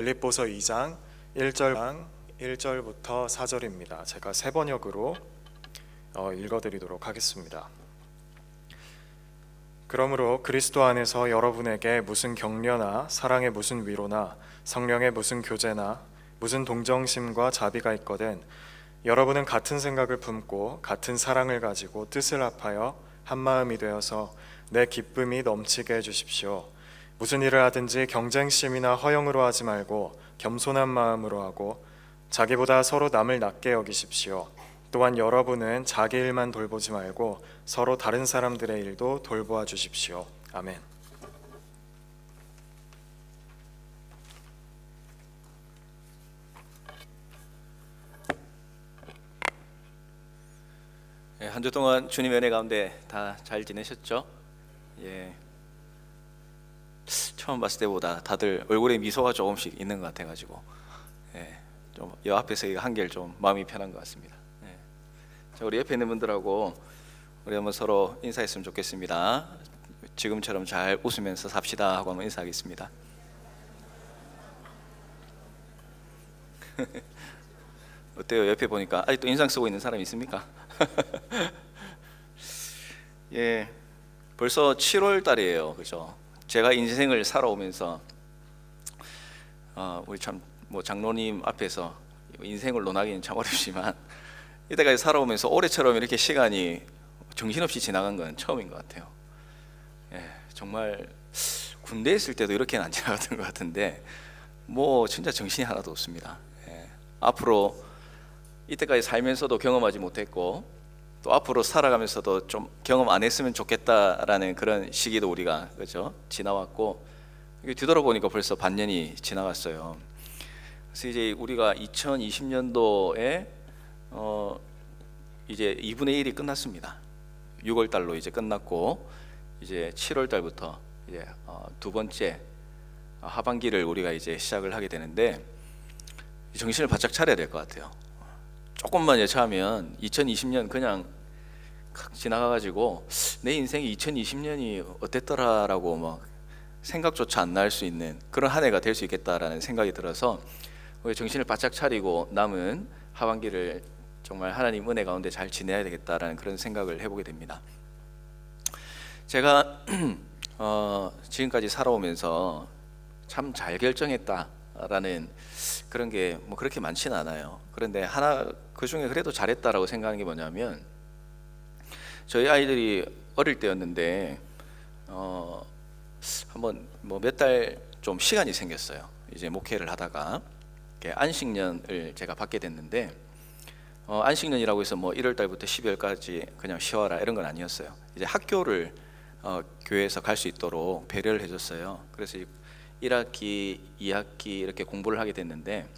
빌립보서 2장 1절부터 4절입니다. 제가 세 번역으로 읽어드리도록 하겠습니다. 그러므로 그리스도 안에서 여러분에게 무슨 격려나 사랑의 무슨 위로나 성령의 무슨 교제나 무슨 동정심과 자비가 있거든 여러분은 같은 생각을 품고 같은 사랑을 가지고 뜻을 합하여 한 마음이 되어서 내 기쁨이 넘치게 해주십시오. 무슨 일을 하든지 경쟁심이나 허영으로 하지 말고 겸손한 마음으로 하고 자기보다 서로 남을 낮게 여기십시오. 또한 여러분은 자기 일만 돌보지 말고 서로 다른 사람들의 일도 돌보아 주십시오. 아멘. 한 주 동안 주님의 은혜 가운데 다 잘 지내셨죠? 예. 처음 봤을 때보다 다들 얼굴에 미소가 조금씩 있는 것 같아가지고 좀 이 앞에서 한결 좀 마음이 편한 것 같습니다. 자, 우리 옆에 있는 분들하고 우리 한번 서로 인사했으면 좋겠습니다. 지금처럼 잘 웃으면서 삽시다 하고 한번 인사하겠습니다. 어때요? 옆에 보니까 아직도 인상 쓰고 있는 사람 있습니까? 예, 벌써 7월 달이에요, 그죠? 제가 인생을 살아오면서 우리 참 뭐 장로님 앞에서 인생을 논하기는 참 어렵지만 이때까지 살아오면서 올해처럼 이렇게 시간이 정신없이 지나간 건 처음인 것 같아요. 예, 정말 군대에 있을 때도 이렇게는 안 지나갔던 것 같은데 뭐 진짜 정신이 하나도 없습니다. 예, 앞으로 이때까지 살면서도 경험하지 못했고 또 앞으로 살아가면서도 좀 경험 안 했으면 좋겠다라는 그런 시기도 우리가 그죠 지나왔고 뒤돌아보니까 벌써 반년이 지나갔어요. 그래서 이제 우리가 2020년도에 이제 2분의 1이 끝났습니다. 6월 달로 이제 끝났고 이제 7월 달부터 이제 두 번째 하반기를 우리가 이제 시작을 하게 되는데 정신을 바짝 차려야 될 것 같아요. 조금만 예차하면 2020년 그냥 지나가가지고 내 인생이 2020년이 어땠더라라고 막 생각조차 안 날 수 있는 그런 한 해가 될 수 있겠다라는 생각이 들어서 우리 정신을 바짝 차리고 남은 하반기를 정말 하나님 은혜 가운데 잘 지내야 되겠다라는 그런 생각을 해보게 됩니다. 제가 지금까지 살아오면서 참 잘 결정했다라는 그런 게 뭐 그렇게 많지는 않아요. 그런데 하나 그 중에 그래도 잘했다라고 생각하는 게 뭐냐면 저희 아이들이 어릴 때였는데 한번 뭐 몇 달 좀 시간이 생겼어요. 이제 목회를 하다가 안식년을 제가 받게 됐는데 안식년이라고 해서 뭐 1월 달부터 12월까지 그냥 쉬어라 이런 건 아니었어요. 이제 학교를 교회에서 갈 수 있도록 배려를 해줬어요. 그래서 1학기, 2학기 이렇게 공부를 하게 됐는데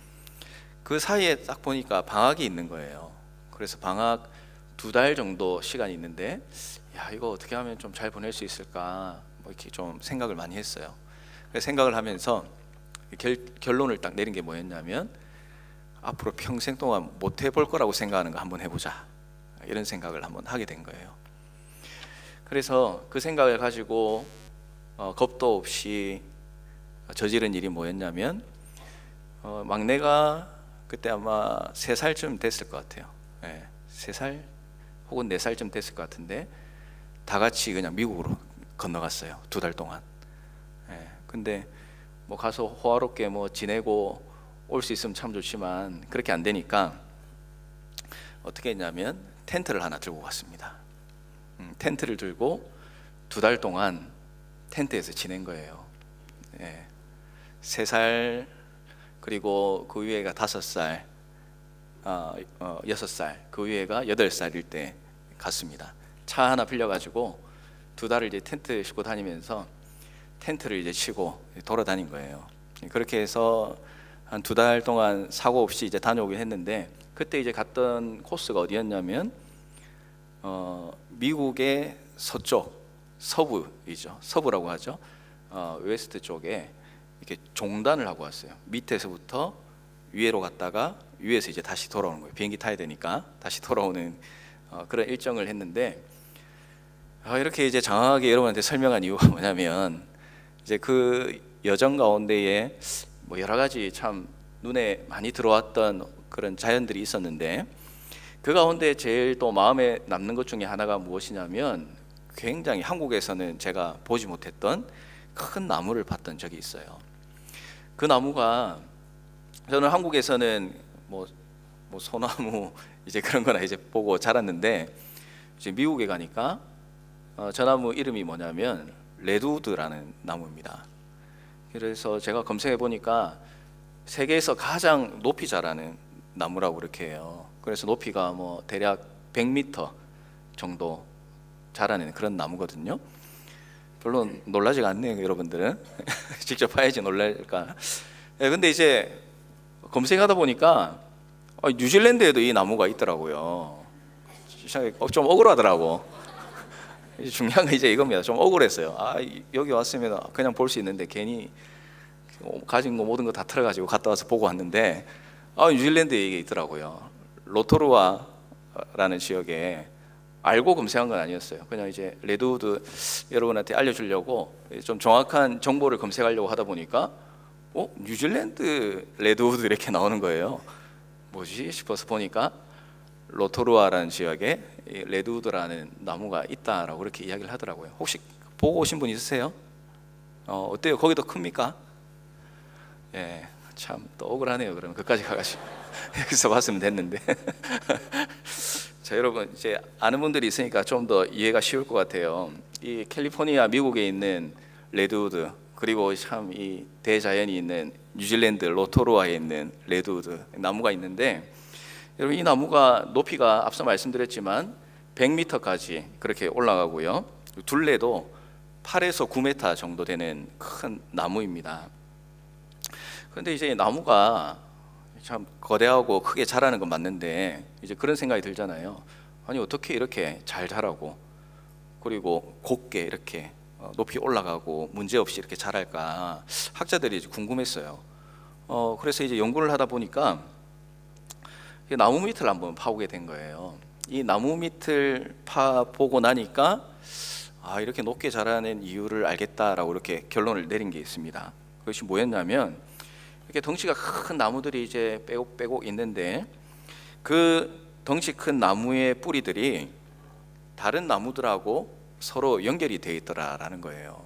그 사이에 딱 보니까 방학이 있는 거예요. 그래서 방학 2달 정도 시간이 있는데 야 이거 어떻게 하면 좀 잘 보낼 수 있을까 뭐 이렇게 좀 생각을 많이 했어요. 그래서 생각을 하면서 결론을 딱 내린 게 뭐였냐면 앞으로 평생 동안 못 해볼 거라고 생각하는 거 한번 해보자 이런 생각을 한번 하게 된 거예요. 그래서 그 생각을 가지고 겁도 없이 저지른 일이 뭐였냐면 막내가 그때 아마 3살쯤 됐을 것 같아요. 3살 혹은 4살쯤 됐을 것 같은데 다 같이 그냥 미국으로 건너갔어요. 2달 동안. 근데 뭐 가서 호화롭게 뭐 지내고 올 수 있으면 참 좋지만 그렇게 안 되니까 어떻게 했냐면 텐트를 하나 들고 갔습니다. 텐트를 들고 2달 동안 텐트에서 지낸 거예요. 3살 그리고 그 위에가 5살 6살 그 위에가 8살일 때 갔습니다. 차 하나 빌려가지고 2달을 이제 텐트 싣고 다니면서 텐트를 이제 치고 돌아다닌 거예요. 그렇게 해서 한 2달 동안 사고 없이 이제 다녀오긴 했는데 그때 이제 갔던 코스가 어디였냐면 미국의 서쪽 서부이죠. 서부라고 하죠. 웨스트 쪽에 이렇게 종단을 하고 왔어요. 밑에서부터 위로 갔다가 위에서 이제 다시 돌아오는 거예요. 비행기 타야 되니까 다시 돌아오는 그런 일정을 했는데 이렇게 이제 장황하게 여러분한테 설명한 이유가 뭐냐면 이제 그 여정 가운데에 뭐 여러 가지 참 눈에 많이 들어왔던 그런 자연들이 있었는데, 그 가운데 제일 또 마음에 남는 것 중에 하나가 무엇이냐면, 굉장히 한국에서는 제가 보지 못했던 큰 나무를 봤던 적이 있어요. 그 나무가, 저는 한국에서는 뭐 소나무 이제 그런 거나 이제 보고 자랐는데, 이제 미국에 가니까 저 나무 이름이 뭐냐면 레드우드라는 나무입니다. 그래서 제가 검색해 보니까 세계에서 가장 높이 자라는 나무라고 그렇게 해요. 그래서 높이가 뭐 대략 100m 정도 자라는 그런 나무거든요. 별로 놀라지가 않네요, 여러분들은. 직접 봐야지 놀랄까. 근데 이제 검색하다 보니까 뉴질랜드에도 이 나무가 있더라고요. 좀 억울하더라고. 중요한 건 이제 이겁니다. 좀 억울했어요. 여기 왔으면 그냥 볼 수 있는데 괜히 가진 거 모든 거 다 털어가지고 갔다 와서 보고 왔는데, 뉴질랜드에 이게 있더라고요. 로토루아라는 지역에. 알고 검색한 건 아니었어요. 그냥 이제 레드우드 여러분한테 알려주려고 좀 정확한 정보를 검색하려고 하다 보니까 뉴질랜드 레드우드 이렇게 나오는 거예요. 뭐지 싶어서 보니까 로토루아라는 지역에 레드우드라는 나무가 있다라고 그렇게 이야기를 하더라고요. 혹시 보고 오신 분 있으세요? 어때요? 거기도 큽니까? 예, 참 또 억울하네요. 그러면 그까지 가가지고 여기서 봤으면 됐는데. 자, 여러분 이제 아는 분들이 있으니까 좀 더 이해가 쉬울 것 같아요. 이 캘리포니아 미국에 있는 레드우드, 그리고 참 이 대자연이 있는 뉴질랜드 로토루아에 있는 레드우드 나무가 있는데, 여러분 이 나무가 높이가 앞서 말씀드렸지만 100m까지 그렇게 올라가고요. 둘레도 8에서 9m 정도 되는 큰 나무입니다. 그런데 이제 나무가 참 거대하고 크게 자라는 건 맞는데, 이제 그런 생각이 들잖아요. 아니 어떻게 이렇게 잘 자라고 그리고 곱게 이렇게 높이 올라가고 문제없이 이렇게 자랄까, 학자들이 이제 궁금했어요. 그래서 이제 연구를 하다 보니까 나무 밑을 한번 파보게 된 거예요. 이 나무 밑을 파보고 나니까 이렇게 높게 자라는 이유를 알겠다라고 이렇게 결론을 내린 게 있습니다. 그것이 뭐였냐면, 이렇게 덩치가 큰 나무들이 이제 빼곡빼곡 있는데, 그 덩치 큰 나무의 뿌리들이 다른 나무들하고 서로 연결이 되어 있더라라는 거예요.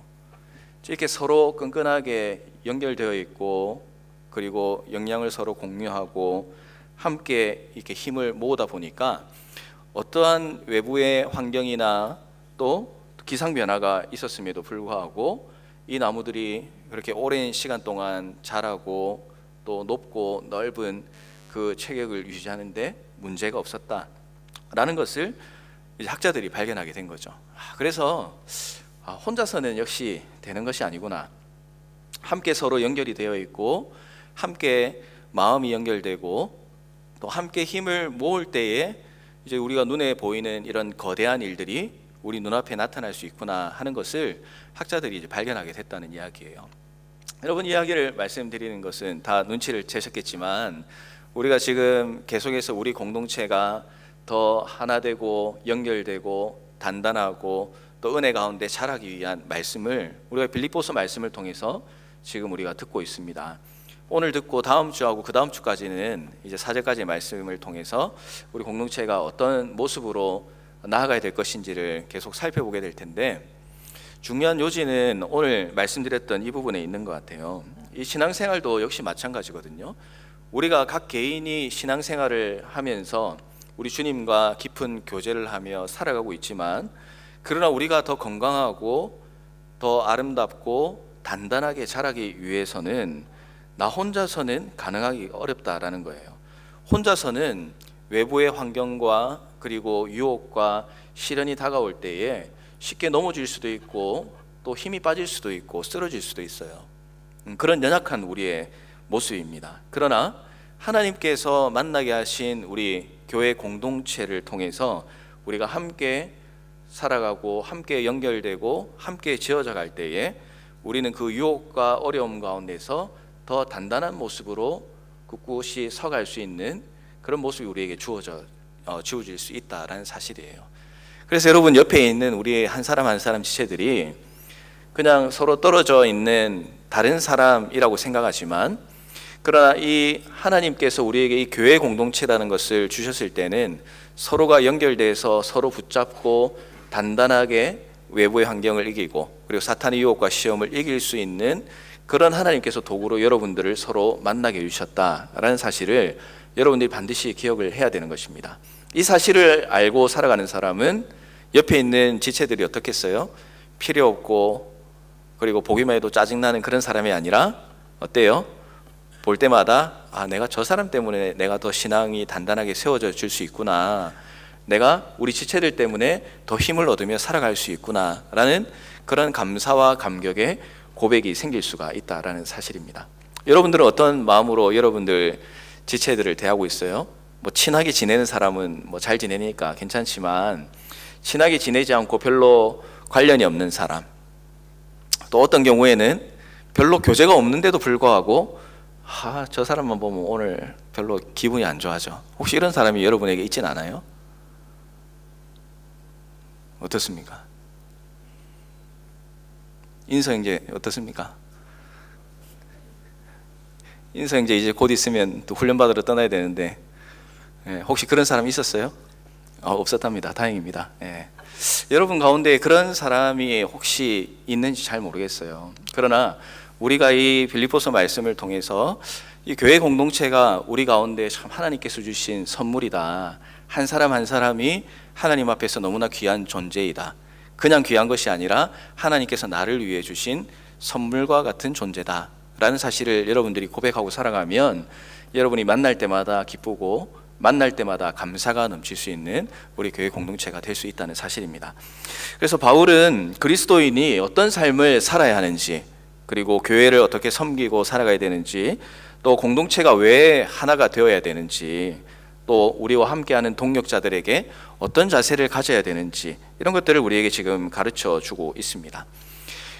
이렇게 서로 끈끈하게 연결되어 있고, 그리고 영양을 서로 공유하고 함께 이렇게 힘을 모으다 보니까 어떠한 외부의 환경이나 또 기상 변화가 있었음에도 불구하고 이 나무들이 그렇게 오랜 시간 동안 자라고 또 높고 넓은 그 체격을 유지하는데 문제가 없었다라는 것을 이제 학자들이 발견하게 된 거죠. 그래서 혼자서는 역시 되는 것이 아니구나. 함께 서로 연결이 되어 있고, 함께 마음이 연결되고, 또 함께 힘을 모을 때에 이제 우리가 눈에 보이는 이런 거대한 일들이 우리 눈앞에 나타날 수 있구나 하는 것을 학자들이 이제 발견하게 됐다는 이야기예요. 여러분, 이야기를 말씀드리는 것은 다 눈치를 채셨겠지만, 우리가 지금 계속해서 우리 공동체가 더 하나 되고 연결되고 단단하고 또 은혜 가운데 자라기 위한 말씀을 우리가 빌립보서 말씀을 통해서 지금 우리가 듣고 있습니다. 오늘 듣고 다음 주하고 그 다음 주까지는 이제 4절까지의 말씀을 통해서 우리 공동체가 어떤 모습으로 나아가야 될 것인지를 계속 살펴보게 될 텐데, 중요한 요지는 오늘 말씀드렸던 이 부분에 있는 것 같아요. 이 신앙생활도 역시 마찬가지거든요. 우리가 각 개인이 신앙생활을 하면서 우리 주님과 깊은 교제를 하며 살아가고 있지만, 그러나 우리가 더 건강하고 더 아름답고 단단하게 자라기 위해서는 나 혼자서는 가능하기 어렵다라는 거예요. 혼자서는 외부의 환경과 그리고 유혹과 시련이 다가올 때에 쉽게 넘어질 수도 있고 또 힘이 빠질 수도 있고 쓰러질 수도 있어요. 그런 연약한 우리의 모습입니다. 그러나 하나님께서 만나게 하신 우리 교회 공동체를 통해서 우리가 함께 살아가고 함께 연결되고 함께 지어져 갈 때에 우리는 그 유혹과 어려움 가운데서 더 단단한 모습으로 굳굳이 서갈 수 있는 그런 모습이 우리에게 주어질 수 있다라는 사실이에요. 그래서 여러분, 옆에 있는 우리 한 사람 한 사람 지체들이 그냥 서로 떨어져 있는 다른 사람이라고 생각하지만, 그러나 이 하나님께서 우리에게 이 교회 공동체라는 것을 주셨을 때는 서로가 연결돼서 서로 붙잡고 단단하게 외부의 환경을 이기고 그리고 사탄의 유혹과 시험을 이길 수 있는 그런 하나님께서 도구로 여러분들을 서로 만나게 해주셨다라는 사실을 여러분들이 반드시 기억을 해야 되는 것입니다. 이 사실을 알고 살아가는 사람은 옆에 있는 지체들이 어떻겠어요? 필요 없고 그리고 보기만 해도 짜증나는 그런 사람이 아니라 어때요? 볼 때마다 내가 저 사람 때문에 내가 더 신앙이 단단하게 세워져 줄 수 있구나, 내가 우리 지체들 때문에 더 힘을 얻으며 살아갈 수 있구나 라는 그런 감사와 감격의 고백이 생길 수가 있다라는 사실입니다. 여러분들은 어떤 마음으로 여러분들 지체들을 대하고 있어요? 뭐 친하게 지내는 사람은 뭐 잘 지내니까 괜찮지만 친하게 지내지 않고 별로 관련이 없는 사람, 또 어떤 경우에는 별로 교제가 없는데도 불구하고 저 사람만 보면 오늘 별로 기분이 안 좋아져. 혹시 이런 사람이 여러분에게 있진 않아요? 어떻습니까? 인서 형제 어떻습니까? 인서 형제 이제 곧 있으면 또 훈련받으러 떠나야 되는데 혹시 그런 사람이 있었어요? 없었답니다. 다행입니다. 여러분 가운데 그런 사람이 혹시 있는지 잘 모르겠어요. 그러나 우리가 이 빌립보서 말씀을 통해서 이 교회 공동체가 우리 가운데 참 하나님께서 주신 선물이다. 한 사람 한 사람이 하나님 앞에서 너무나 귀한 존재이다. 그냥 귀한 것이 아니라 하나님께서 나를 위해 주신 선물과 같은 존재다 라는 사실을 여러분들이 고백하고 살아가면 여러분이 만날 때마다 기쁘고 만날 때마다 감사가 넘칠 수 있는 우리 교회 공동체가 될 수 있다는 사실입니다. 그래서 바울은 그리스도인이 어떤 삶을 살아야 하는지, 그리고 교회를 어떻게 섬기고 살아가야 되는지, 또 공동체가 왜 하나가 되어야 되는지, 또 우리와 함께하는 동역자들에게 어떤 자세를 가져야 되는지, 이런 것들을 우리에게 지금 가르쳐 주고 있습니다.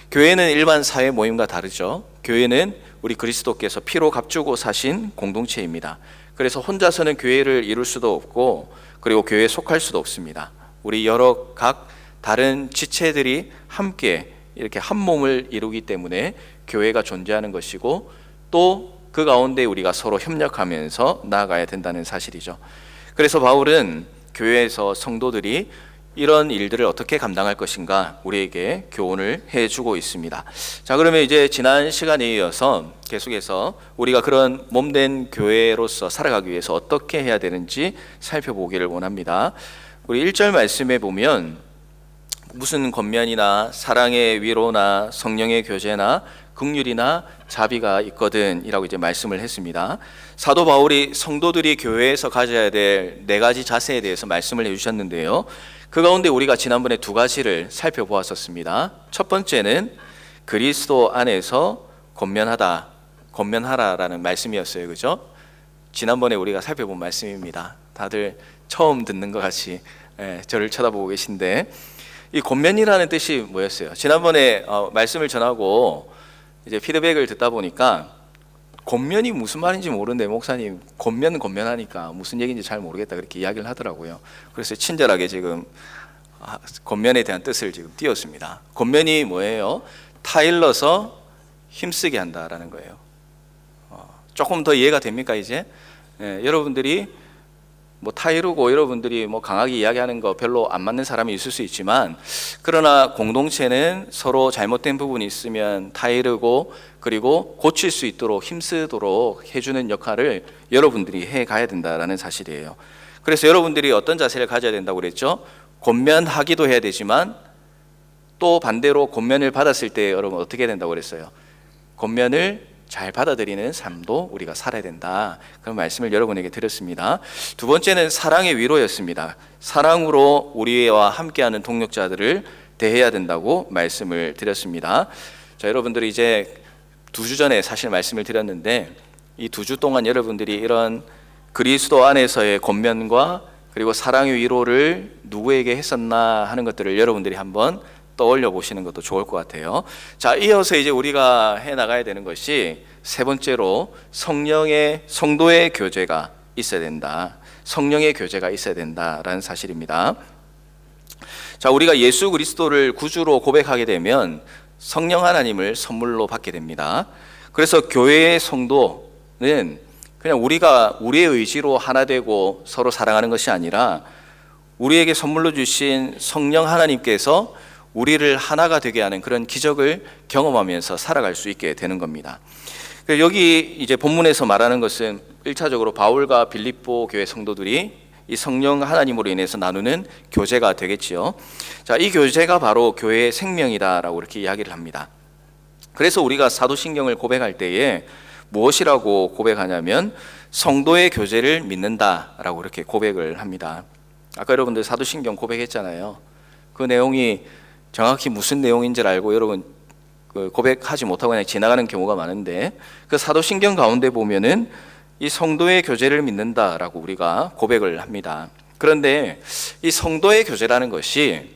교회는 일반 사회 모임과 다르죠. 교회는 우리 그리스도께서 피로 값주고 사신 공동체입니다. 그래서 혼자서는 교회를 이룰 수도 없고 그리고 교회에 속할 수도 없습니다. 우리 여러 각 다른 지체들이 함께 이렇게 한 몸을 이루기 때문에 교회가 존재하는 것이고, 또 그 가운데 우리가 서로 협력하면서 나아가야 된다는 사실이죠. 그래서 바울은 교회에서 성도들이 이런 일들을 어떻게 감당할 것인가 우리에게 교훈을 해주고 있습니다. 자, 그러면 이제 지난 시간에 이어서 계속해서 우리가 그런 몸된 교회로서 살아가기 위해서 어떻게 해야 되는지 살펴보기를 원합니다. 우리 1절 말씀에 보면 무슨 권면이나 사랑의 위로나 성령의 교제나 긍휼이나 자비가 있거든 이라고 이제 말씀을 했습니다. 사도 바울이 성도들이 교회에서 가져야 될 4가지 자세에 대해서 말씀을 해주셨는데요, 그 가운데 우리가 지난번에 2가지를 살펴보았었습니다. 첫 번째는 그리스도 안에서 권면하라라는 말씀이었어요. 그죠? 지난번에 우리가 살펴본 말씀입니다. 다들 처음 듣는 것 같이 저를 쳐다보고 계신데, 이 권면이라는 뜻이 뭐였어요? 지난번에 말씀을 전하고 이제 피드백을 듣다 보니까 권면이 무슨 말인지 모르는데 목사님 권면하니까 무슨 얘기인지 잘 모르겠다 그렇게 이야기를 하더라고요. 그래서 친절하게 지금 권면에 대한 뜻을 지금 띄웠습니다. 권면이 뭐예요? 타일러서 힘쓰게 한다라는 거예요. 조금 더 이해가 됩니까 이제? 여러분들이 뭐 타이르고 여러분들이 뭐 강하게 이야기하는 거 별로 안 맞는 사람이 있을 수 있지만, 그러나 공동체는 서로 잘못된 부분이 있으면 타이르고 그리고 고칠 수 있도록 힘쓰도록 해주는 역할을 여러분들이 해가야 된다라는 사실이에요. 그래서 여러분들이 어떤 자세를 가져야 된다고 그랬죠? 권면하기도 해야 되지만 또 반대로 권면을 받았을 때 여러분 어떻게 해야 된다고 그랬어요? 권면을 잘 받아들이는 삶도 우리가 살아야 된다, 그런 말씀을 여러분에게 드렸습니다. 두 번째는 사랑의 위로였습니다. 사랑으로 우리와 함께하는 동역자들을 대해야 된다고 말씀을 드렸습니다. 자, 여러분들이 이제 2주 전에 사실 말씀을 드렸는데, 이 2주 동안 여러분들이 이런 그리스도 안에서의 권면과 그리고 사랑의 위로를 누구에게 했었나 하는 것들을 여러분들이 한번 떠올려 보시는 것도 좋을 것 같아요. 자, 이어서 이제 우리가 해 나가야 되는 것이 세 번째로 성도의 교제가 있어야 된다. 성령의 교제가 있어야 된다라는 사실입니다. 자, 우리가 예수 그리스도를 구주로 고백하게 되면 성령 하나님을 선물로 받게 됩니다. 그래서 교회의 성도, 그냥 우리가 우리의 의지로 하나 되고 서로 사랑하는 것이 아니라 우리에게 선물로 주신 성령 하나님께서 우리를 하나가 되게 하는 그런 기적을 경험하면서 살아갈 수 있게 되는 겁니다. 여기 이제 본문에서 말하는 것은 1차적으로 바울과 빌립보 교회 성도들이 이 성령 하나님으로 인해서 나누는 교제가 되겠지요. 자, 이 교제가 바로 교회의 생명이다라고 이렇게 이야기를 합니다. 그래서 우리가 사도신경을 고백할 때에 무엇이라고 고백하냐면 성도의 교제를 믿는다라고 이렇게 고백을 합니다. 아까 여러분들 사도신경 고백했잖아요. 그 내용이 정확히 무슨 내용인지를 알고 여러분 고백하지 못하고 그냥 지나가는 경우가 많은데, 그 사도신경 가운데 보면은 이 성도의 교제를 믿는다라고 우리가 고백을 합니다. 그런데 이 성도의 교제라는 것이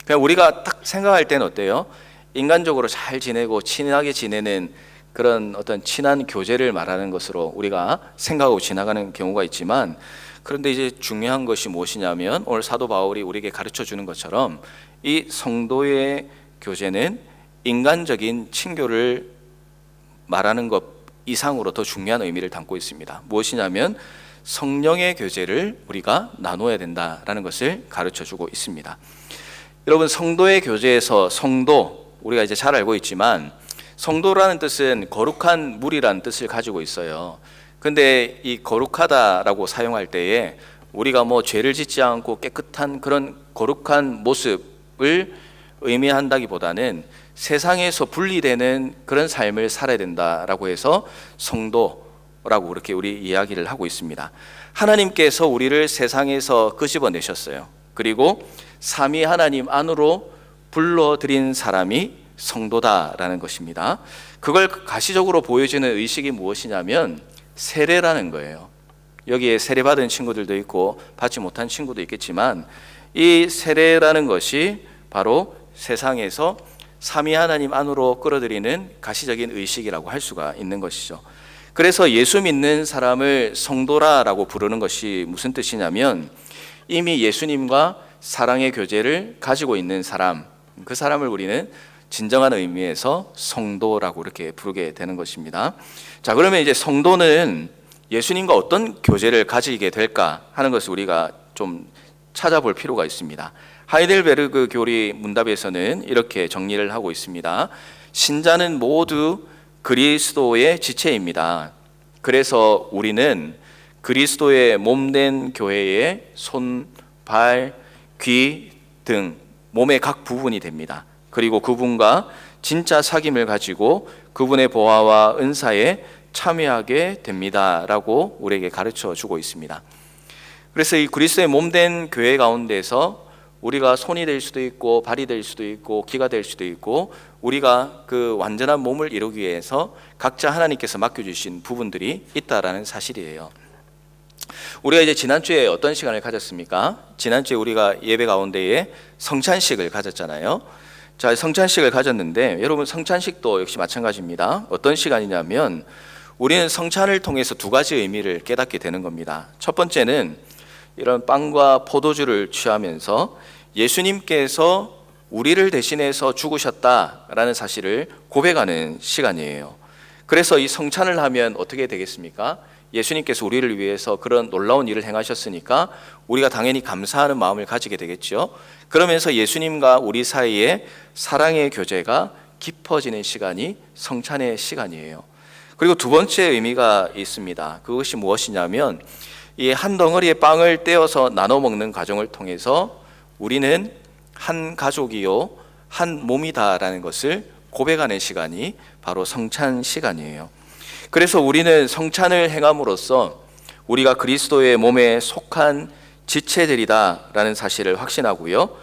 그냥 우리가 딱 생각할 때는 어때요? 인간적으로 잘 지내고 친하게 지내는 그런 어떤 친한 교제를 말하는 것으로 우리가 생각하고 지나가는 경우가 있지만, 그런데 이제 중요한 것이 무엇이냐면 오늘 사도 바울이 우리에게 가르쳐 주는 것처럼 이 성도의 교제는 인간적인 친교를 말하는 것 이상으로 더 중요한 의미를 담고 있습니다. 무엇이냐면 성령의 교제를 우리가 나눠야 된다라는 것을 가르쳐 주고 있습니다. 여러분, 성도의 교제에서 성도, 우리가 이제 잘 알고 있지만 성도라는 뜻은 거룩한 물이라는 뜻을 가지고 있어요. 근데 이 거룩하다라고 사용할 때에 우리가 뭐 죄를 짓지 않고 깨끗한 그런 거룩한 모습을 의미한다기보다는 세상에서 분리되는 그런 삶을 살아야 된다라고 해서 성도라고 그렇게 우리 이야기를 하고 있습니다. 하나님께서 우리를 세상에서 끄집어내셨어요. 그리고 삼위 하나님 안으로 불러들인 사람이 성도다라는 것입니다. 그걸 가시적으로 보여주는 의식이 무엇이냐면 세례라는 거예요. 여기에 세례받은 친구들도 있고 받지 못한 친구도 있겠지만 이 세례라는 것이 바로 세상에서 삼위 하나님 안으로 끌어들이는 가시적인 의식이라고 할 수가 있는 것이죠. 그래서 예수 믿는 사람을 성도라라고 부르는 것이 무슨 뜻이냐면 이미 예수님과 사랑의 교제를 가지고 있는 사람, 그 사람을 우리는 진정한 의미에서 성도라고 이렇게 부르게 되는 것입니다. 자, 그러면 이제 성도는 예수님과 어떤 교제를 가지게 될까 하는 것을 우리가 좀 찾아볼 필요가 있습니다. 하이델베르그 교리 문답에서는 이렇게 정리를 하고 있습니다. 신자는 모두 그리스도의 지체입니다. 그래서 우리는 그리스도의 몸된 교회의 손, 발, 귀 등 몸의 각 부분이 됩니다. 그리고 그분과 진짜 사귐을 가지고 그분의 보화와 은사에 참여하게 됩니다라고 우리에게 가르쳐 주고 있습니다. 그래서 이 그리스도의 몸된 교회 가운데서 우리가 손이 될 수도 있고 발이 될 수도 있고 귀가 될 수도 있고 우리가 그 완전한 몸을 이루기 위해서 각자 하나님께서 맡겨주신 부분들이 있다라는 사실이에요. 우리가 이제 지난주에 어떤 시간을 가졌습니까? 지난주에 우리가 예배 가운데에 성찬식을 가졌잖아요. 자, 성찬식을 가졌는데 여러분, 성찬식도 역시 마찬가지입니다. 어떤 시간이냐면 우리는 성찬을 통해서 두 가지 의미를 깨닫게 되는 겁니다. 첫 번째는 이런 빵과 포도주를 취하면서 예수님께서 우리를 대신해서 죽으셨다라는 사실을 고백하는 시간이에요. 그래서 이 성찬을 하면 어떻게 되겠습니까? 예수님께서 우리를 위해서 그런 놀라운 일을 행하셨으니까 우리가 당연히 감사하는 마음을 가지게 되겠죠. 그러면서 예수님과 우리 사이에 사랑의 교제가 깊어지는 시간이 성찬의 시간이에요. 그리고 두 번째 의미가 있습니다. 그것이 무엇이냐면 이 한 덩어리의 빵을 떼어서 나눠 먹는 과정을 통해서 우리는 한 가족이요 한 몸이다라는 것을 고백하는 시간이 바로 성찬 시간이에요. 그래서 우리는 성찬을 행함으로써 우리가 그리스도의 몸에 속한 지체들이다라는 사실을 확신하고요.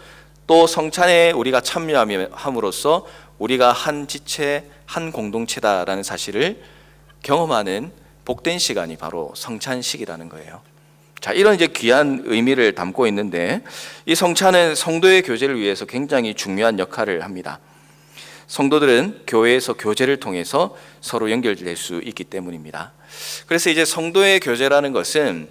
또 성찬에 우리가 참여함으로써 우리가 한 지체, 한 공동체다라는 사실을 경험하는 복된 시간이 바로 성찬식이라는 거예요. 자, 이런 이제 귀한 의미를 담고 있는데 이 성찬은 성도의 교제를 위해서 굉장히 중요한 역할을 합니다. 성도들은 교회에서 교제를 통해서 서로 연결될 수 있기 때문입니다. 그래서 이제 성도의 교제라는 것은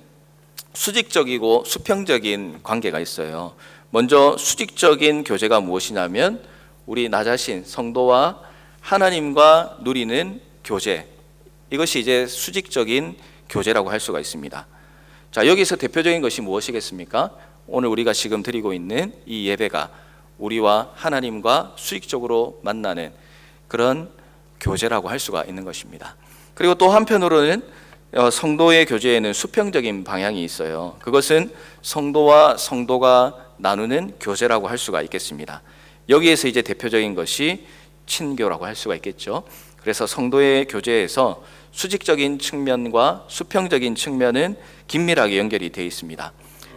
수직적이고 수평적인 관계가 있어요. 먼저 수직적인 교제가 무엇이냐면 우리 나 자신 성도와 하나님과 누리는 교제, 이것이 이제 수직적인 교제라고 할 수가 있습니다. 자, 여기서 대표적인 것이 무엇이겠습니까? 오늘 우리가 지금 드리고 있는 이 예배가 우리와 하나님과 수직적으로 만나는 그런 교제라고 할 수가 있는 것입니다. 그리고 또 한편으로는 성도의 교제에는 수평적인 방향이 있어요. 그것은 성도와 성도가 나누는 교제라고 할 수가 있겠습니다. 여기에서 이제 대표적인 것이 친교라고 할 수가 있겠죠. 그래서 성도의 교제에서 수직적인 측면과 수평적인 측면은 긴밀하게 연결이 되어 있습니다.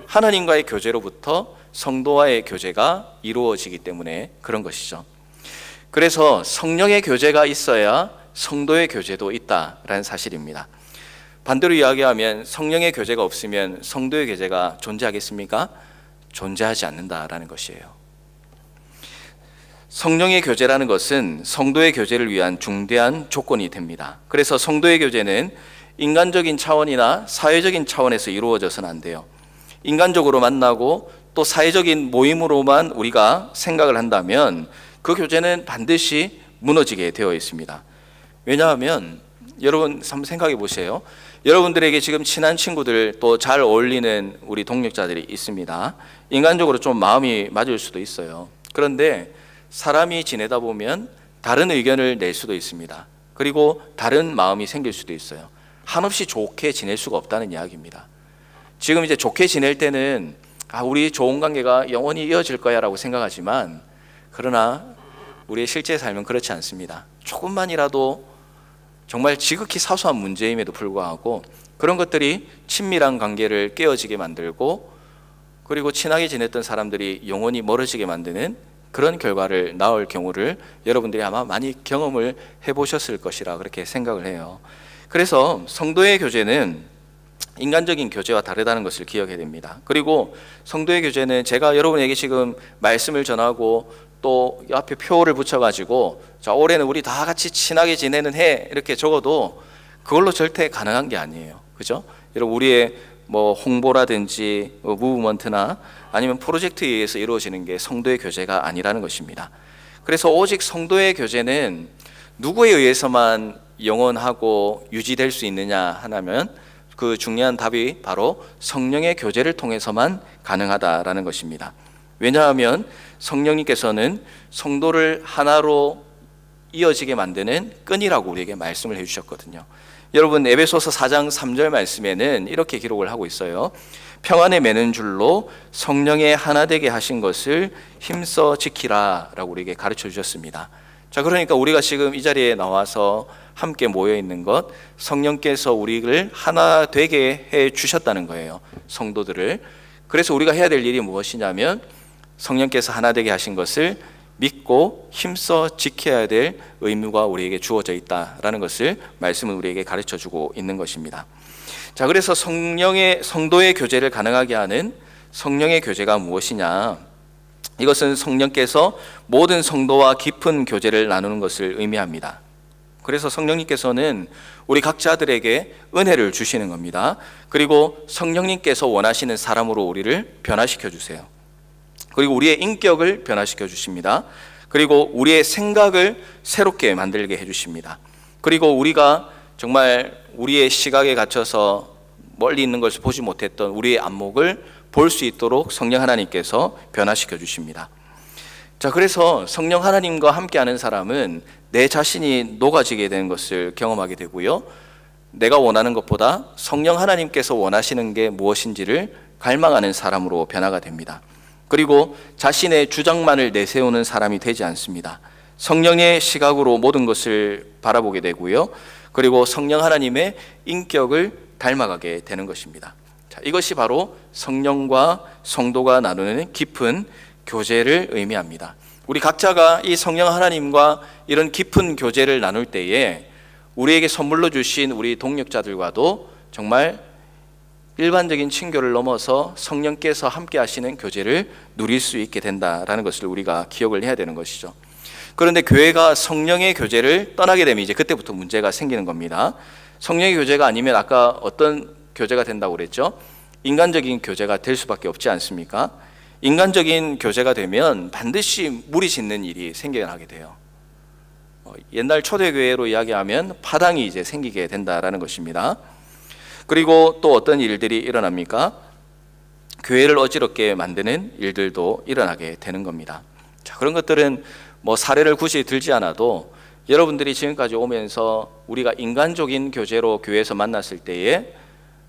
하나님과의 교제로부터 성도와의 교제가 이루어지기 때문에 그런 것이죠. 그래서 성령의 교제가 있어야 성도의 교제도 있다라는 사실입니다. 반대로 이야기하면 성령의 교제가 없으면 성도의 교제가 존재하겠습니까? 존재하지 않는다라는 것이에요. 성령의 교제라는 것은 성도의 교제를 위한 중대한 조건이 됩니다. 그래서 성도의 교제는 인간적인 차원이나 사회적인 차원에서 이루어져서는 안 돼요. 인간적으로 만나고 또 사회적인 모임으로만 우리가 생각을 한다면 그 교제는 반드시 무너지게 되어 있습니다. 왜냐하면 여러분 한번 생각해 보세요. 여러분들에게 지금 친한 친구들 또 잘 어울리는 우리 동역자들이 있습니다. 인간적으로 좀 마음이 맞을 수도 있어요. 그런데 사람이 지내다 보면 다른 의견을 낼 수도 있습니다. 그리고 다른 마음이 생길 수도 있어요. 한없이 좋게 지낼 수가 없다는 이야기입니다. 지금 이제 좋게 지낼 때는 우리 좋은 관계가 영원히 이어질 거야 라고 생각하지만, 그러나 우리의 실제 삶은 그렇지 않습니다. 조금만이라도 정말 지극히 사소한 문제임에도 불구하고 그런 것들이 친밀한 관계를 깨어지게 만들고, 그리고 친하게 지냈던 사람들이 영원히 멀어지게 만드는 그런 결과를 낳을 경우를 여러분들이 아마 많이 경험을 해보셨을 것이라 그렇게 생각을 해요. 그래서 성도의 교제는 인간적인 교제와 다르다는 것을 기억해야 됩니다. 그리고 성도의 교제는 제가 여러분에게 지금 말씀을 전하고 또 앞에 표를 붙여가지고 자, 올해는 우리 다 같이 친하게 지내는 해 이렇게 적어도 그걸로 절대 가능한 게 아니에요. 그죠? 여러분, 우리의 뭐 홍보라든지 무브먼트나 아니면 프로젝트에 의해서 이루어지는 게 성도의 교제가 아니라는 것입니다. 그래서 오직 성도의 교제는 누구에 의해서만 영원하고 유지될 수 있느냐 하면 그 중요한 답이 바로 성령의 교제를 통해서만 가능하다라는 것입니다. 왜냐하면 성령님께서는 성도를 하나로 이어지게 만드는 끈이라고 우리에게 말씀을 해주셨거든요. 여러분, 에베소서 4장 3절 말씀에는 이렇게 기록을 하고 있어요. 평안에 매는 줄로 성령의 하나 되게 하신 것을 힘써 지키라 라고 우리에게 가르쳐 주셨습니다. 자, 그러니까 우리가 지금 이 자리에 나와서 함께 모여 있는 것, 성령께서 우리를 하나 되게 해 주셨다는 거예요. 성도들을. 그래서 우리가 해야 될 일이 무엇이냐면 성령께서 하나 되게 하신 것을 믿고 힘써 지켜야 될 의무가 우리에게 주어져 있다라는 것을 말씀은 우리에게 가르쳐 주고 있는 것입니다. 자, 그래서 성도의 교제를 가능하게 하는 성령의 교제가 무엇이냐? 이것은 성령께서 모든 성도와 깊은 교제를 나누는 것을 의미합니다. 그래서 성령님께서는 우리 각자들에게 은혜를 주시는 겁니다. 그리고 성령님께서 원하시는 사람으로 우리를 변화시켜 주세요. 그리고 우리의 인격을 변화시켜 주십니다. 그리고 우리의 생각을 새롭게 만들게 해주십니다. 그리고 우리가 정말 우리의 시각에 갇혀서 멀리 있는 것을 보지 못했던 우리의 안목을 볼 수 있도록 성령 하나님께서 변화시켜 주십니다. 자, 그래서 성령 하나님과 함께하는 사람은 내 자신이 녹아지게 되는 것을 경험하게 되고요, 내가 원하는 것보다 성령 하나님께서 원하시는 게 무엇인지를 갈망하는 사람으로 변화가 됩니다. 그리고 자신의 주장만을 내세우는 사람이 되지 않습니다. 성령의 시각으로 모든 것을 바라보게 되고요, 그리고 성령 하나님의 인격을 닮아가게 되는 것입니다. 자, 이것이 바로 성령과 성도가 나누는 깊은 교제를 의미합니다. 우리 각자가 이 성령 하나님과 이런 깊은 교제를 나눌 때에 우리에게 선물로 주신 우리 동역자들과도 정말 일반적인 친교를 넘어서 성령께서 함께 하시는 교제를 누릴 수 있게 된다라는 것을 우리가 기억을 해야 되는 것이죠. 그런데 교회가 성령의 교제를 떠나게 되면 이제 그때부터 문제가 생기는 겁니다. 성령의 교제가 아니면 아까 어떤 교제가 된다고 그랬죠? 인간적인 교제가 될 수밖에 없지 않습니까? 인간적인 교제가 되면 반드시 무리 짓는 일이 생겨나게 돼요. 옛날 초대교회로 이야기하면 파당이 이제 생기게 된다라는 것입니다. 그리고 또 어떤 일들이 일어납니까? 교회를 어지럽게 만드는 일들도 일어나게 되는 겁니다. 자, 그런 것들은 뭐 사례를 굳이 들지 않아도 여러분들이 지금까지 오면서 우리가 인간적인 교제로 교회에서 만났을 때에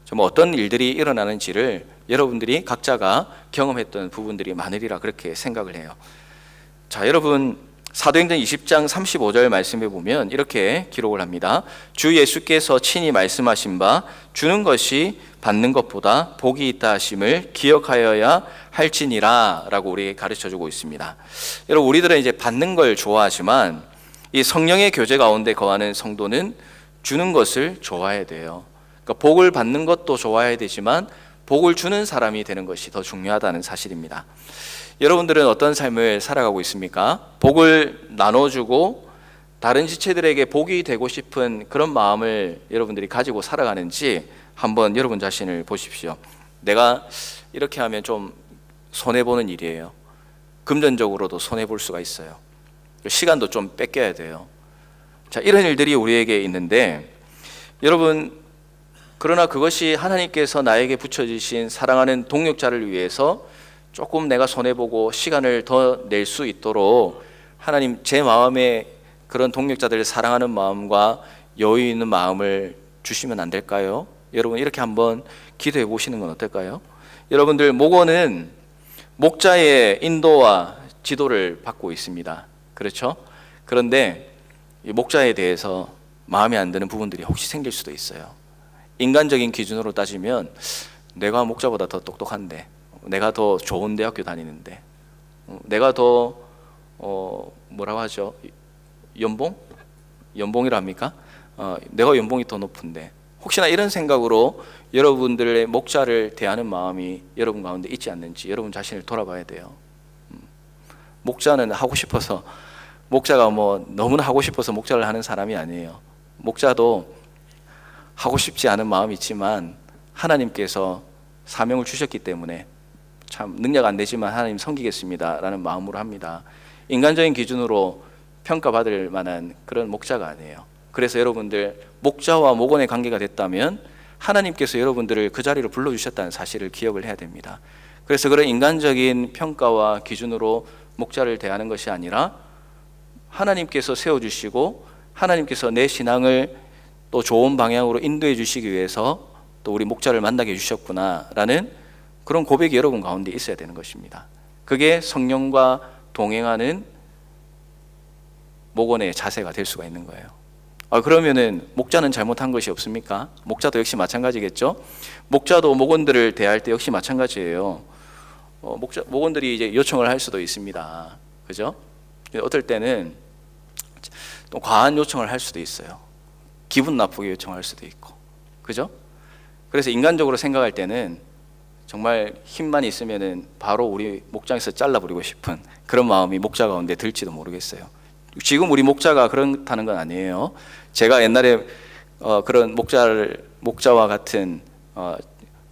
좀 어떤 일들이 일어나는지를 여러분들이 각자가 경험했던 부분들이 많으리라 그렇게 생각을 해요. 자, 여러분 사도행전 20장 35절 말씀에 보면 이렇게 기록을 합니다. 주 예수께서 친히 말씀하신 바 주는 것이 받는 것보다 복이 있다 하심을 기억하여야 할지니라 라고 우리에게 가르쳐주고 있습니다. 여러분, 우리들은 이제 받는 걸 좋아하지만 이 성령의 교제 가운데 거하는 성도는 주는 것을 좋아해야 돼요. 그러니까 복을 받는 것도 좋아해야 되지만 복을 주는 사람이 되는 것이 더 중요하다는 사실입니다. 여러분들은 어떤 삶을 살아가고 있습니까? 복을 나눠주고 다른 지체들에게 복이 되고 싶은 그런 마음을 여러분들이 가지고 살아가는지 한번 여러분 자신을 보십시오. 내가 이렇게 하면 좀 손해보는 일이에요. 금전적으로도 손해볼 수가 있어요. 시간도 좀 뺏겨야 돼요. 자, 이런 일들이 우리에게 있는데 여러분, 그러나 그것이 하나님께서 나에게 붙여주신 사랑하는 동역자를 위해서 조금 내가 손해보고 시간을 더 낼 수 있도록 하나님 제 마음에 그런 동역자들을 사랑하는 마음과 여유 있는 마음을 주시면 안 될까요? 여러분, 이렇게 한번 기도해 보시는 건 어떨까요? 여러분들, 목원은 목자의 인도와 지도를 받고 있습니다. 그렇죠? 그런데 이 목자에 대해서 마음에 안 드는 부분들이 혹시 생길 수도 있어요. 인간적인 기준으로 따지면 내가 목자보다 더 똑똑한데, 내가 더 좋은 대학교 다니는데, 내가 더 뭐라고 하죠? 연봉이라 합니까? 내가 연봉이 더 높은데, 혹시나 이런 생각으로 여러분들의 목자를 대하는 마음이 여러분 가운데 있지 않는지 여러분 자신을 돌아봐야 돼요. 목자는 하고 싶어서, 목자가 뭐 너무나 하고 싶어서 목자를 하는 사람이 아니에요. 목자도 하고 싶지 않은 마음이 있지만 하나님께서 사명을 주셨기 때문에 참 능력 안 되지만 하나님 섬기겠습니다 라는 마음으로 합니다. 인간적인 기준으로 평가받을 만한 그런 목자가 아니에요. 그래서 여러분들, 목자와 목원의 관계가 됐다면 하나님께서 여러분들을 그 자리로 불러주셨다는 사실을 기억을 해야 됩니다. 그래서 그런 인간적인 평가와 기준으로 목자를 대하는 것이 아니라 하나님께서 세워주시고 하나님께서 내 신앙을 또 좋은 방향으로 인도해 주시기 위해서 또 우리 목자를 만나게 해주셨구나라는 그런 고백이 여러분 가운데 있어야 되는 것입니다. 그게 성령과 동행하는 목원의 자세가 될 수가 있는 거예요. 그러면은 목자는 잘못한 것이 없습니까? 목자도 역시 마찬가지겠죠. 목자도 목원들을 대할 때 역시 마찬가지예요. 목원들이 이제 요청을 할 수도 있습니다. 그죠? 어떨 때는 또 과한 요청을 할 수도 있어요. 기분 나쁘게 요청할 수도 있고, 그죠? 그래서 인간적으로 생각할 때는 정말 힘만 있으면은 바로 우리 목장에서 잘라버리고 싶은 그런 마음이 목자 가운데 들지도 모르겠어요. 지금 우리 목자가 그렇다는 건 아니에요. 제가 옛날에 그런 목자와 같은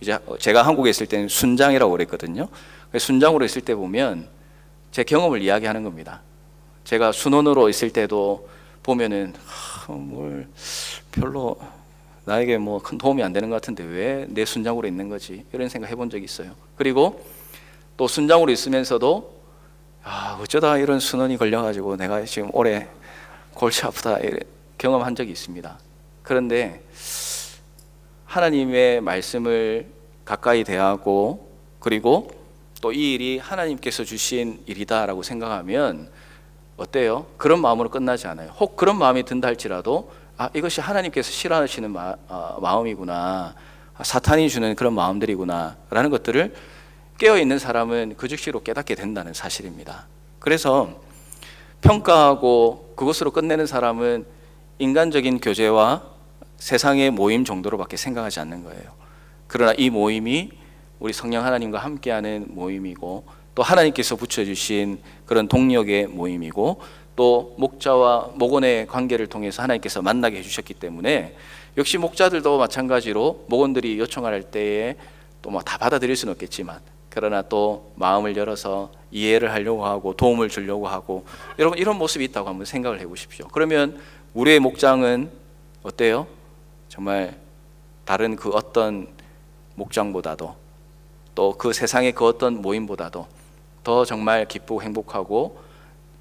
이제 제가 한국에 있을 때는 순장이라고 그랬거든요. 순장으로 있을 때 보면 제 경험을 이야기하는 겁니다. 제가 순원으로 있을 때도 보면은 뭘 별로 나에게 뭐 큰 도움이 안 되는 것 같은데 왜 내 순장으로 있는 거지, 이런 생각 해본 적이 있어요. 그리고 또 순장으로 있으면서도 어쩌다 이런 순원이 걸려가지고 내가 지금 올해 골치 아프다 경험한 적이 있습니다. 그런데 하나님의 말씀을 가까이 대하고 그리고 또 이 일이 하나님께서 주신 일이다라고 생각하면 어때요? 그런 마음으로 끝나지 않아요. 혹 그런 마음이 든다 할지라도 이것이 하나님께서 싫어하시는 마음이구나, 사탄이 주는 그런 마음들이구나 라는 것들을 깨어있는 사람은 그 즉시로 깨닫게 된다는 사실입니다. 그래서 평가하고 그것으로 끝내는 사람은 인간적인 교제와 세상의 모임 정도로밖에 생각하지 않는 거예요. 그러나 이 모임이 우리 성령 하나님과 함께하는 모임이고 또 하나님께서 붙여주신 그런 동력의 모임이고 또 목자와 목원의 관계를 통해서 하나님께서 만나게 해주셨기 때문에 역시 목자들도 마찬가지로 목원들이 요청할 때에 또 뭐 다 받아들일 수는 없겠지만 그러나 또 마음을 열어서 이해를 하려고 하고 도움을 주려고 하고, 여러분 이런 모습이 있다고 한번 생각을 해보십시오. 그러면 우리의 목장은 어때요? 정말 다른 그 어떤 목장보다도, 또 그 세상의 그 어떤 모임보다도 더 정말 기쁘고 행복하고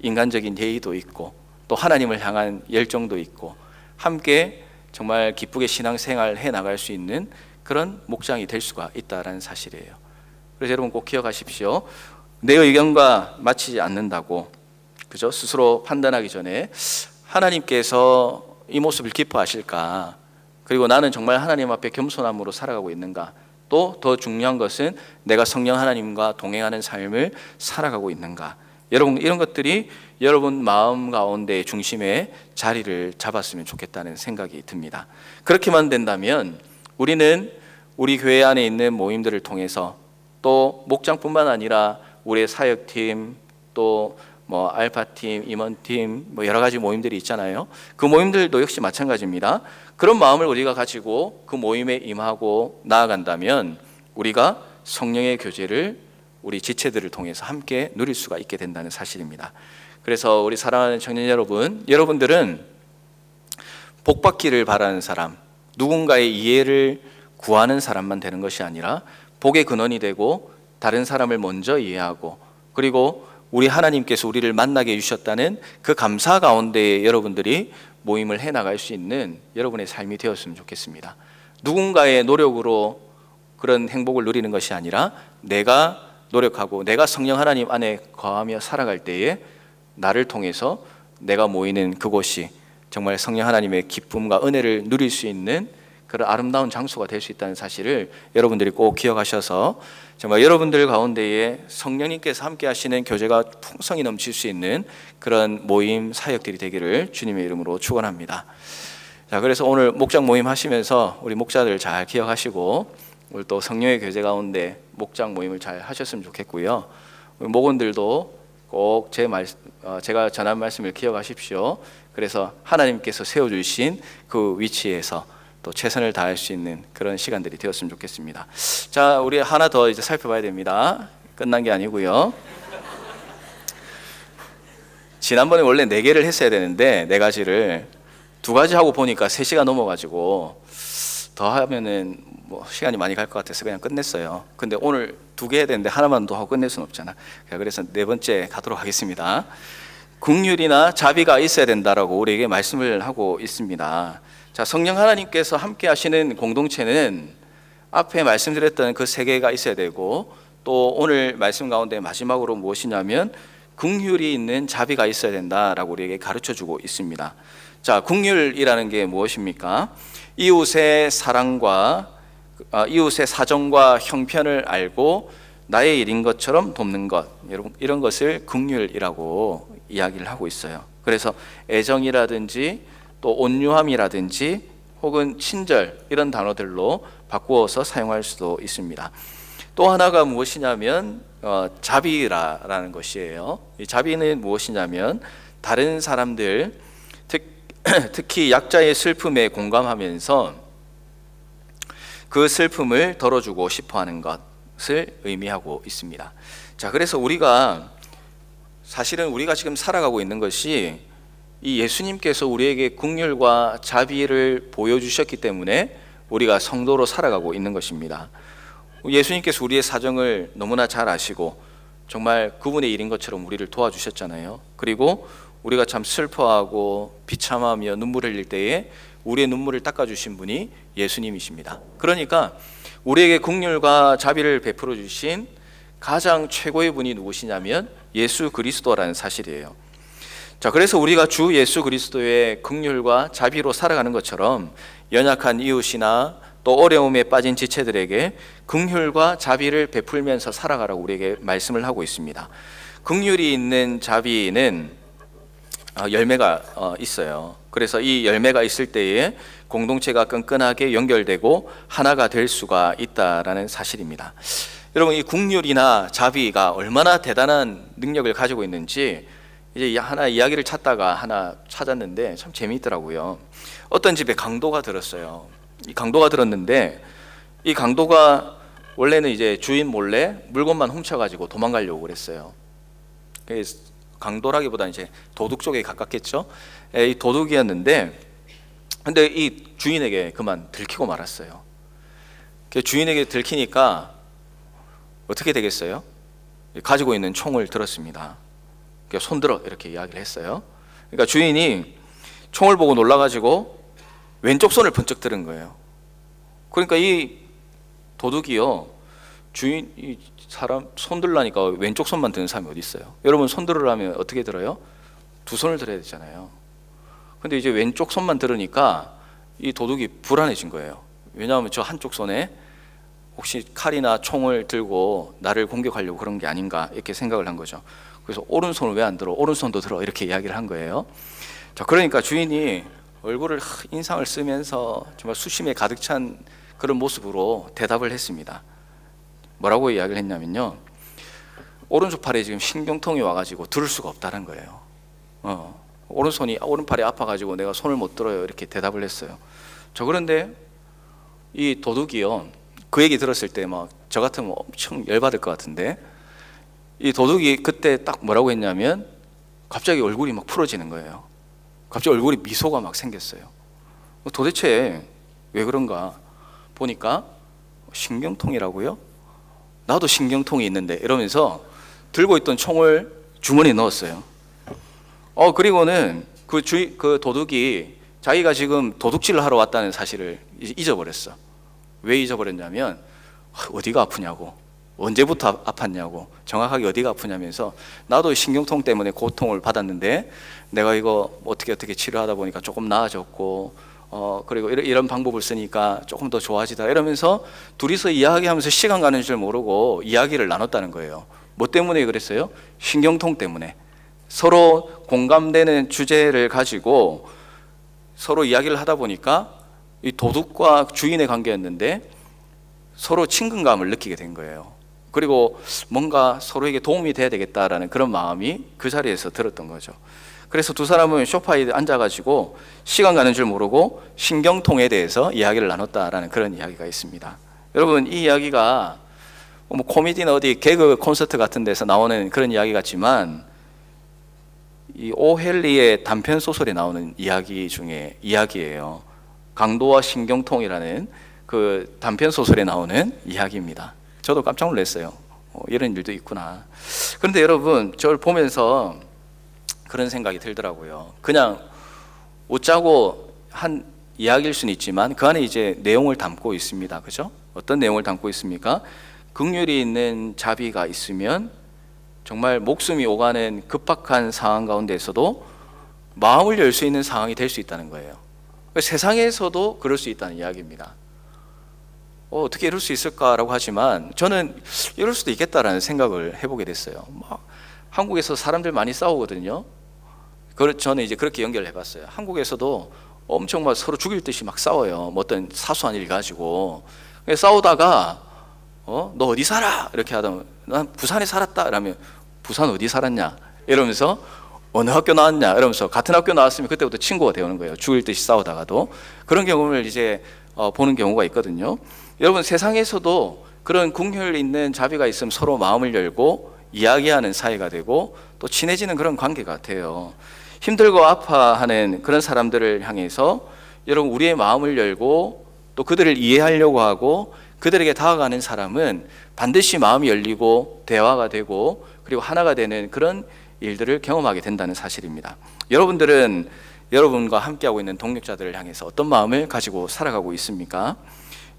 인간적인 예의도 있고 또 하나님을 향한 열정도 있고 함께 정말 기쁘게 신앙생활 해 나갈 수 있는 그런 목장이 될 수가 있다라는 사실이에요. 그래서 여러분 꼭 기억하십시오. 내 의견과 맞지 않는다고, 그죠? 스스로 판단하기 전에 하나님께서 이 모습을 기뻐하실까? 그리고 나는 정말 하나님 앞에 겸손함으로 살아가고 있는가? 또 더 중요한 것은 내가 성령 하나님과 동행하는 삶을 살아가고 있는가? 여러분 이런 것들이 여러분 마음 가운데 중심에 자리를 잡았으면 좋겠다는 생각이 듭니다. 그렇게만 된다면 우리는 우리 교회 안에 있는 모임들을 통해서 또 목장뿐만 아니라 우리의 사역팀, 또 뭐 알파팀, 임원팀, 뭐 여러 가지 모임들이 있잖아요. 그 모임들도 역시 마찬가지입니다. 그런 마음을 우리가 가지고 그 모임에 임하고 나아간다면 우리가 성령의 교제를 우리 지체들을 통해서 함께 누릴 수가 있게 된다는 사실입니다. 그래서 우리 사랑하는 청년 여러분, 여러분들은 복받기를 바라는 사람, 누군가의 이해를 구하는 사람만 되는 것이 아니라 복의 근원이 되고 다른 사람을 먼저 이해하고, 그리고 우리 하나님께서 우리를 만나게 해주셨다는 그 감사 가운데 여러분들이 모임을 해나갈 수 있는 여러분의 삶이 되었으면 좋겠습니다. 누군가의 노력으로 그런 행복을 누리는 것이 아니라 내가 노력하고 내가 성령 하나님 안에 거하며 살아갈 때에 나를 통해서 내가 모이는 그곳이 정말 성령 하나님의 기쁨과 은혜를 누릴 수 있는 그런 아름다운 장소가 될 수 있다는 사실을 여러분들이 꼭 기억하셔서 정말 여러분들 가운데에 성령님께서 함께 하시는 교제가 풍성히 넘칠 수 있는 그런 모임 사역들이 되기를 주님의 이름으로 축원합니다. 자, 그래서 오늘 목장 모임 하시면서 우리 목자들 잘 기억하시고 오늘 또 성령의 교제 가운데 목장 모임을 잘 하셨으면 좋겠고요. 목원들도 꼭 제가 전한 말씀을 기억하십시오. 그래서 하나님께서 세워주신 그 위치에서 또 최선을 다할 수 있는 그런 시간들이 되었으면 좋겠습니다. 자, 우리 하나 더 이제 살펴봐야 됩니다. 끝난 게 아니고요. 지난번에 원래 4개를 했어야 되는데 4가지를 2가지 하고 보니까 3시간 넘어가지고 더 하면은 뭐 시간이 많이 갈 것 같아서 그냥 끝냈어요. 근데 오늘 2개 해야 되는데 하나만 더 하고 끝낼 수는 없잖아. 그래서 4번째 가도록 하겠습니다. 긍휼이나 자비가 있어야 된다라고 우리에게 말씀을 하고 있습니다. 자, 성령 하나님께서 함께 하시는 공동체는 앞에 말씀드렸던 그 3개가 있어야 되고, 또 오늘 말씀 가운데 마지막으로 무엇이냐면 긍휼이 있는 자비가 있어야 된다라고 우리에게 가르쳐주고 있습니다. 자, 긍휼이라는 게 무엇입니까? 이웃의 사랑과 이웃의 사정과 형편을 알고 나의 일인 것처럼 돕는 것, 여러분 이런 것을 긍휼이라고 이야기를 하고 있어요. 그래서 애정이라든지 또 온유함이라든지 혹은 친절 이런 단어들로 바꾸어서 사용할 수도 있습니다. 또 하나가 무엇이냐면 자비라는 것이에요. 이 자비는 무엇이냐면 다른 사람들 특히 약자의 슬픔에 공감하면서 그 슬픔을 덜어주고 싶어하는 것을 의미하고 있습니다. 자, 그래서 사실은 우리가 지금 살아가고 있는 것이 이 예수님께서 우리에게 긍휼과 자비를 보여주셨기 때문에 우리가 성도로 살아가고 있는 것입니다. 예수님께서 우리의 사정을 너무나 잘 아시고 정말 그분의 일인 것처럼 우리를 도와주셨잖아요. 그리고 우리가 참 슬퍼하고 비참하며 눈물을 흘릴 때에 우리의 눈물을 닦아주신 분이 예수님이십니다. 그러니까 우리에게 긍휼과 자비를 베풀어 주신 가장 최고의 분이 누구시냐면 예수 그리스도라는 사실이에요. 자, 그래서 우리가 주 예수 그리스도의 긍휼과 자비로 살아가는 것처럼 연약한 이웃이나 또 어려움에 빠진 지체들에게 긍휼과 자비를 베풀면서 살아가라고 우리에게 말씀을 하고 있습니다. 긍휼이 있는 자비는 열매가 있어요. 그래서 이 열매가 있을 때에 공동체가 끈끈하게 연결되고 하나가 될 수가 있다라는 사실입니다. 여러분, 이 긍휼이나 자비가 얼마나 대단한 능력을 가지고 있는지 이제 하나 이야기를 찾다가 하나 찾았는데 참 재미있더라고요. 어떤 집에 강도가 들었어요. 이 강도가 들었는데 이 강도가 원래는 이제 주인 몰래 물건만 훔쳐가지고 도망가려고 그랬어요. 강도라기보다는 이제 도둑 쪽에 가깝겠죠. 이 도둑이었는데, 근데 이 주인에게 그만 들키고 말았어요. 주인에게 들키니까 어떻게 되겠어요? 가지고 있는 총을 들었습니다. 손들어 이렇게 이야기를 했어요. 그러니까 주인이 총을 보고 놀라가지고 왼쪽 손을 번쩍 들은 거예요. 그러니까 이 도둑이요, 주인, 이 사람 손 들라니까 왼쪽 손만 드는 사람이 어디 있어요? 여러분 손 들으려면 어떻게 들어요? 두 손을 들어야 되잖아요. 근데 이제 왼쪽 손만 들으니까 이 도둑이 불안해진 거예요. 왜냐하면 저 한쪽 손에 혹시 칼이나 총을 들고 나를 공격하려고 그런 게 아닌가 이렇게 생각을 한 거죠. 그래서 오른손을 왜 안 들어? 오른손도 들어 이렇게 이야기를 한 거예요. 자, 그러니까 주인이 얼굴을 인상을 쓰면서 정말 수심에 가득 찬 그런 모습으로 대답을 했습니다. 뭐라고 이야기를 했냐면요, 오른쪽 팔에 지금 신경통이 와가지고 들을 수가 없다는 거예요. 오른팔이 아파가지고 내가 손을 못 들어요 이렇게 대답을 했어요. 저 그런데 이 도둑이요, 그 얘기 들었을 때 막 저 같으면 엄청 열받을 것 같은데, 이 도둑이 그때 딱 뭐라고 했냐면 갑자기 얼굴이 막 풀어지는 거예요. 갑자기 얼굴에 미소가 막 생겼어요. 도대체 왜 그런가 보니까 신경통이라고요? 나도 신경통이 있는데 이러면서 들고 있던 총을 주머니에 넣었어요. 그리고는 그 도둑이 자기가 지금 도둑질을 하러 왔다는 사실을 잊어버렸어. 왜 잊어버렸냐면 어디가 아프냐고, 언제부터 아팠냐고, 정확하게 어디가 아프냐면서 나도 신경통 때문에 고통을 받았는데 내가 이거 어떻게 치료하다 보니까 조금 나아졌고 그리고 이런 방법을 쓰니까 조금 더 좋아지더라 이러면서 둘이서 이야기하면서 시간 가는 줄 모르고 이야기를 나눴다는 거예요. 뭐 때문에 그랬어요? 신경통 때문에. 서로 공감되는 주제를 가지고 서로 이야기를 하다 보니까 이 도둑과 주인의 관계였는데 서로 친근감을 느끼게 된 거예요. 그리고 뭔가 서로에게 도움이 돼야 되겠다라는 그런 마음이 그 자리에서 들었던 거죠. 그래서 두 사람은 소파에 앉아가지고 시간 가는 줄 모르고 신경통에 대해서 이야기를 나눴다라는 그런 이야기가 있습니다. 여러분, 이 이야기가 뭐 코미디나 어디 개그 콘서트 같은 데서 나오는 그런 이야기 같지만 이 오헨리의 단편 소설에 나오는 이야기 중에 이야기예요. 강도와 신경통이라는 그 단편 소설에 나오는 이야기입니다. 저도 깜짝 놀랐어요. 이런 일도 있구나. 그런데 여러분, 저를 보면서 그런 생각이 들더라고요. 그냥 웃자고 한 이야기일 수는 있지만 그 안에 이제 내용을 담고 있습니다. 그죠? 어떤 내용을 담고 있습니까? 긍휼이 있는 자비가 있으면 정말 목숨이 오가는 급박한 상황 가운데서도 마음을 열 수 있는 상황이 될 수 있다는 거예요. 세상에서도 그럴 수 있다는 이야기입니다. 어떻게 이럴 수 있을까라고 하지만 저는 이럴 수도 있겠다라는 생각을 해보게 됐어요. 막 한국에서 사람들 많이 싸우거든요. 저는 이제 그렇게 연결을 해봤어요. 한국에서도 엄청 막 서로 죽일 듯이 막 싸워요. 뭐 어떤 사소한 일 가지고 싸우다가 너 어디 살아? 이렇게 하다 난 부산에 살았다. 이러면 부산 어디 살았냐? 이러면서 어느 학교 나왔냐? 이러면서 같은 학교 나왔으면 그때부터 친구가 되는 거예요. 죽일 듯이 싸우다가도 그런 경험을 이제 보는 경우가 있거든요. 여러분, 세상에서도 그런 긍휼 있는 자비가 있으면 서로 마음을 열고 이야기하는 사이가 되고 또 친해지는 그런 관계가 돼요. 힘들고 아파하는 그런 사람들을 향해서 여러분, 우리의 마음을 열고 또 그들을 이해하려고 하고 그들에게 다가가는 사람은 반드시 마음이 열리고 대화가 되고 그리고 하나가 되는 그런 일들을 경험하게 된다는 사실입니다. 여러분들은 여러분과 함께하고 있는 동역자들을 향해서 어떤 마음을 가지고 살아가고 있습니까?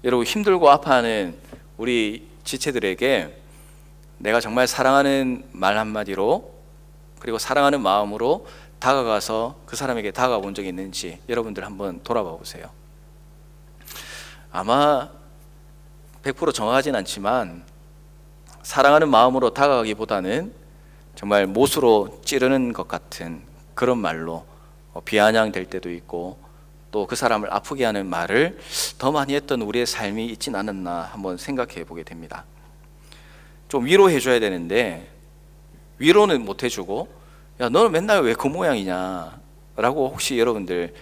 여러분, 힘들고 아파하는 우리 지체들에게 내가 정말 사랑하는 말 한마디로 그리고 사랑하는 마음으로 다가가서 그 사람에게 다가가 본 적이 있는지 여러분들 한번 돌아봐 보세요. 아마 100% 정확하진 않지만 사랑하는 마음으로 다가가기보다는 정말 못으로 찌르는 것 같은 그런 말로 비아냥될 때도 있고 또 그 사람을 아프게 하는 말을 더 많이 했던 우리의 삶이 있진 않았나 한번 생각해 보게 됩니다. 좀 위로해 줘야 되는데 위로는 못 해주고 야 너는 맨날 왜 그 모양이냐 라고 혹시 여러분들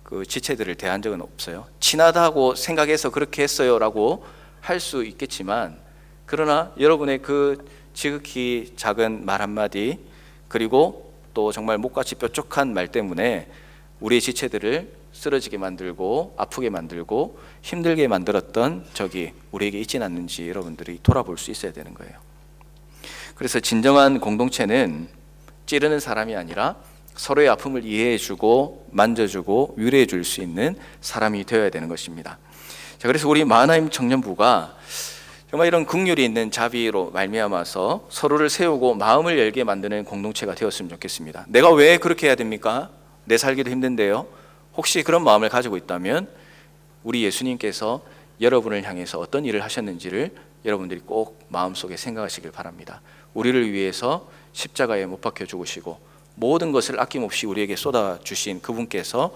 그 지체들을 대한 적은 없어요? 친하다고 생각해서 그렇게 했어요 라고 할 수 있겠지만, 그러나 여러분의 그 지극히 작은 말 한마디, 그리고 또 정말 목같이 뾰족한 말 때문에 우리의 지체들을 쓰러지게 만들고 아프게 만들고 힘들게 만들었던 적이 우리에게 있진 않는지 여러분들이 돌아볼 수 있어야 되는 거예요. 그래서 진정한 공동체는 찌르는 사람이 아니라 서로의 아픔을 이해해주고 만져주고 위로해줄 수 있는 사람이 되어야 되는 것입니다. 자, 그래서 우리 마하나임 청년부가 정말 이런 긍휼이 있는 자비로 말미암아서 서로를 세우고 마음을 열게 만드는 공동체가 되었으면 좋겠습니다. 내가 왜 그렇게 해야 됩니까? 내 살기도 힘든데요. 혹시 그런 마음을 가지고 있다면 우리 예수님께서 여러분을 향해서 어떤 일을 하셨는지를 여러분들이 꼭 마음속에 생각하시길 바랍니다. 우리를 위해서 십자가에 못 박혀 죽으시고 모든 것을 아낌없이 우리에게 쏟아주신 그분께서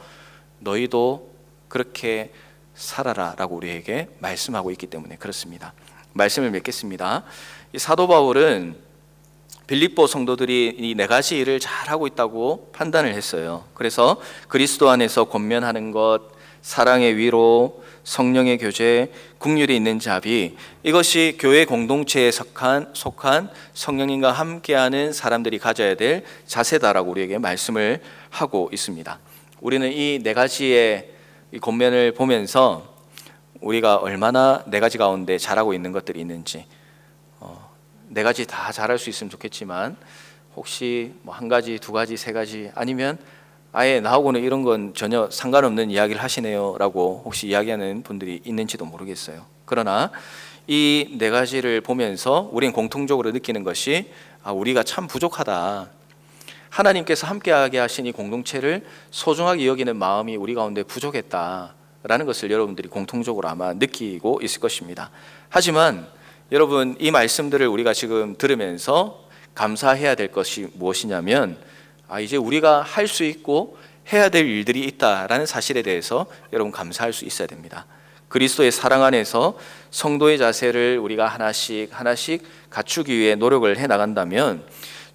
너희도 그렇게 살아라 라고 우리에게 말씀하고 있기 때문에 그렇습니다. 말씀을 맺겠습니다. 이 사도 바울은 빌립보 성도들이 이 네 가지 일을 잘하고 있다고 판단을 했어요. 그래서 그리스도 안에서 권면하는 것, 사랑의 위로, 성령의 교제, 긍휼이 있는 자비, 이것이 교회 공동체에 속한 성령님과 함께하는 사람들이 가져야 될 자세다라고 우리에게 말씀을 하고 있습니다. 우리는 이 네 가지의 이 권면을 보면서 우리가 얼마나 네 가지 가운데 잘하고 있는 것들이 있는지, 네 가지 다 잘할 수 있으면 좋겠지만 혹시 뭐 한 가지, 두 가지, 세 가지, 아니면 아예 나하고는 이런 건 전혀 상관없는 이야기를 하시네요 라고 혹시 이야기하는 분들이 있는지도 모르겠어요. 그러나 이 네 가지를 보면서 우리는 공통적으로 느끼는 것이 우리가 참 부족하다. 하나님께서 함께하게 하신 이 공동체를 소중하게 여기는 마음이 우리 가운데 부족했다라는 것을 여러분들이 공통적으로 아마 느끼고 있을 것입니다. 하지만 여러분, 이 말씀들을 우리가 지금 들으면서 감사해야 될 것이 무엇이냐면 이제 우리가 할 수 있고 해야 될 일들이 있다라는 사실에 대해서 여러분 감사할 수 있어야 됩니다. 그리스도의 사랑 안에서 성도의 자세를 우리가 하나씩 갖추기 위해 노력을 해나간다면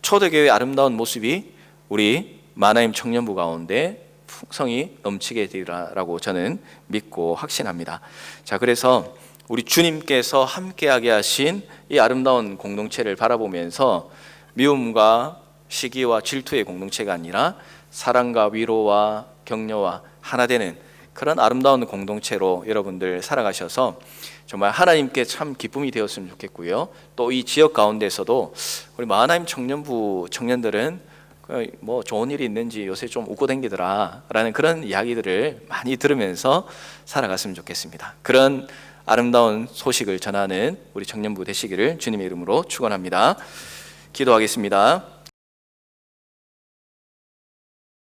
초대교회의 아름다운 모습이 우리 마하나임 청년부 가운데 풍성이 넘치게 되리라고 저는 믿고 확신합니다. 자, 그래서 우리 주님께서 함께하게 하신 이 아름다운 공동체를 바라보면서 미움과 시기와 질투의 공동체가 아니라 사랑과 위로와 격려와 하나 되는 그런 아름다운 공동체로 여러분들 살아가셔서 정말 하나님께 참 기쁨이 되었으면 좋겠고요. 또 이 지역 가운데서도 우리 마하나임 청년부 청년들은 뭐 좋은 일이 있는지 요새 좀 웃고 댕기더라 라는 그런 이야기들을 많이 들으면서 살아갔으면 좋겠습니다. 그런 아름다운 소식을 전하는 우리 청년부 되시기를 주님의 이름으로 축원합니다. 기도하겠습니다.